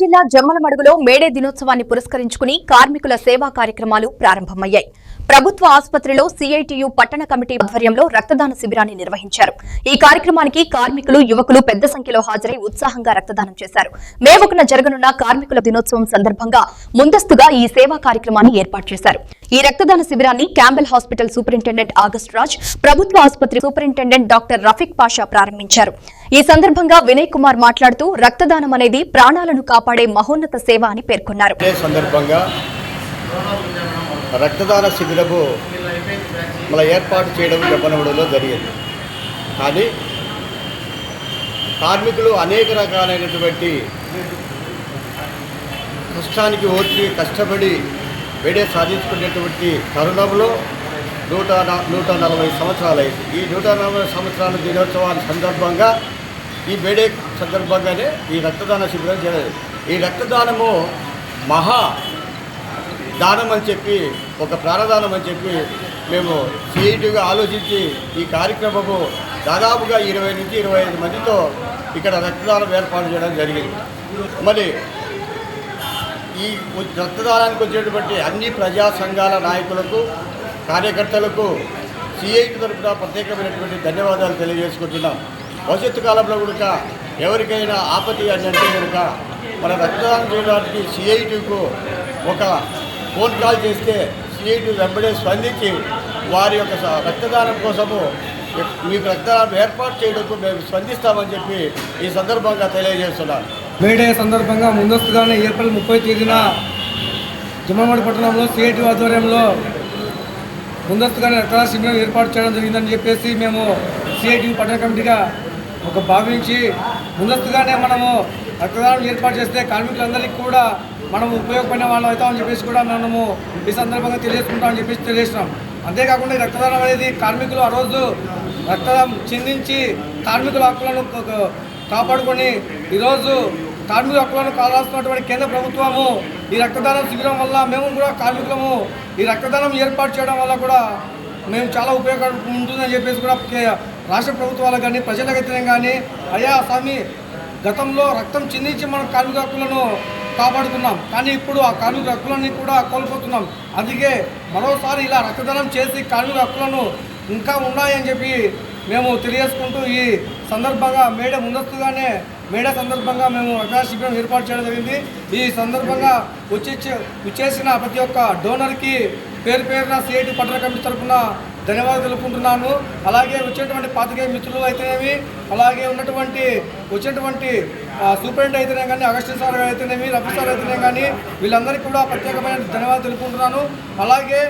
జిల్లా జమ్మలమడుగులో మేడే దినోత్సవాన్ని పురస్కరించుకుని కార్మికుల సేవా కార్యక్రమాలు ప్రారంభమయ్యాయి. ప్రభుత్వ ఆసుపత్రిలో సిఐటియు పట్టణ కమిటీ ఆధ్వర్యంలో రక్తదాన శిబిరాన్ని నిర్వహించారు. ఈ కార్యక్రమానికి కార్మికులు, యువకులు పెద్ద సంఖ్యలో హాజరై ఉత్సాహంగా రక్తదానం చేశారు. మే 1న జరగనున్న కార్మికుల దినోత్సవం సందర్భంగా ముందస్తుగా ఈ సేవా కార్యక్రమాన్ని ఏర్పాటు చేశారు. ఈ రక్తదాన శిబిరాన్ని Campbell hospital superintendent August Raj, ప్రభుత్వ ఆసుపత్రి సూపరింటెండెంట్ డాక్టర్ రఫీక్ పాషా ప్రారంభించారు. ఈ సందర్భంగా వినయ్ కుమార్ మాట్లాడుతూ రక్తదానం అనేది ప్రాణాలను కాపాడే మహోన్నత సేవ అని పేర్కొన్నారు. రక్తదాన శిబిరము మన ఏర్పాటు చేయడం జమ్మలమడుగులో జరిగింది. కానీ కార్మికులు అనేక రకాలైనటువంటి కష్టానికి ఓర్చి కష్టపడి వేడే సాధించుకునేటువంటి తరుణంలో 140 సంవత్సరాలు అయింది. ఈ 140 సంవత్సరాల దినోత్సవాల సందర్భంగా ఈ వేడే సందర్భంగానే ఈ రక్తదాన శిబిరం జరిగింది. ఈ రక్తదానము మహా దానం అని చెప్పి, ఒక ప్రాణదానం అని చెప్పి మేము సిఐటిగా ఆలోచించి ఈ కార్యక్రమము దాదాపుగా 20 నుంచి 25 మందితో ఇక్కడ రక్తదానం ఏర్పాటు చేయడం జరిగింది. మరి ఈ రక్తదానానికి వచ్చేటువంటి అన్ని ప్రజా సంఘాల నాయకులకు, కార్యకర్తలకు సిఐటి తరఫున ప్రత్యేకమైనటువంటి ధన్యవాదాలు తెలియజేసుకుంటున్నాం. భవిష్యత్తు కాలంలో కూడా ఎవరికైనా ఆపత్తి అని అంటే కనుక మన రక్తదానం చేయడానికి సిఐటికు ఒక ఫోన్ కాల్ చేస్తే సిఐటి వెంబడే స్పందించి వారి యొక్క రక్తదానం కోసము మీకు రక్తదానం ఏర్పాటు చేయడానికి మేము స్పందిస్తామని చెప్పి ఈ సందర్భంగా తెలియజేస్తున్నాను. మేడే సందర్భంగా ముందస్తుగానే ఏప్రిల్ 30 తేదీన జమ్మలమడుగు పట్టణంలో సిఐటి ఆధ్వర్యంలో ముందస్తుగానే రక్తదాన శిబిరం ఏర్పాటు చేయడం జరిగిందని చెప్పేసి మేము సిఐటి పట్టణ కమిటీగా ఒక భావించి ముందస్తుగానే మనము రక్తదానం ఏర్పాటు చేస్తే కార్మికులందరికీ కూడా మనము ఉపయోగపడిన వాళ్ళు అవుతామని చెప్పేసి కూడా మనము ఈ సందర్భంగా తెలియజేసుకుంటామని చెప్పేసి తెలియజేస్తున్నాం. అంతేకాకుండా ఈ రక్తదానం అనేది కార్మికులు ఆ రోజు రక్తదానం చెందించి కార్మికుల హక్కులను కాపాడుకొని ఈరోజు కార్మికుల హక్కులను కావాల్సినటువంటి కేంద్ర ప్రభుత్వము ఈ రక్తదానం శిబిరం వల్ల మేము కూడా కార్మికులము ఈ రక్తదానం ఏర్పాటు చేయడం వల్ల కూడా మేము చాలా ఉపయోగం ఉంటుందని చెప్పేసి కూడా రాష్ట్ర ప్రభుత్వాలకు కానీ ప్రజలకైతే కానీ అయ్యా స్వామి గతంలో రక్తం చిందించి మనం కార్మిక హక్కులను కాపాడుకున్నాం, కానీ ఇప్పుడు ఆ కార్మిక హక్కులని కూడా కోల్పోతున్నాం. అందుకే మరోసారి ఇలా రక్తదానం చేసి కార్మిక హక్కులను ఇంకా ఉన్నాయని చెప్పి మేము తెలియజేసుకుంటూ ఈ సందర్భంగా మేడే సందర్భంగా మేము రక్తదాన శిబిరం ఏర్పాటు చేయడం జరిగింది. ఈ సందర్భంగా వచ్చేసిన ప్రతి ఒక్క డోనర్కి పేరున సిఐటి పట్టణ కమిటీ తరఫున ధన్యవాదాలు తెలుపుకుంటున్నాను. అలాగే వచ్చేటువంటి పాతికేయ మిత్రులు అయితేనేమి, అలాగే వచ్చినటువంటి సూపరింటెండెంట్ అయితేనే కానీ, అగస్టిన్ సార్ అయితేనేమి, రఫీ సార్ అయితేనే కానీ వీళ్ళందరికీ కూడా ప్రత్యేకమైన ధన్యవాదాలు తెలుపుకుంటున్నాను. అలాగే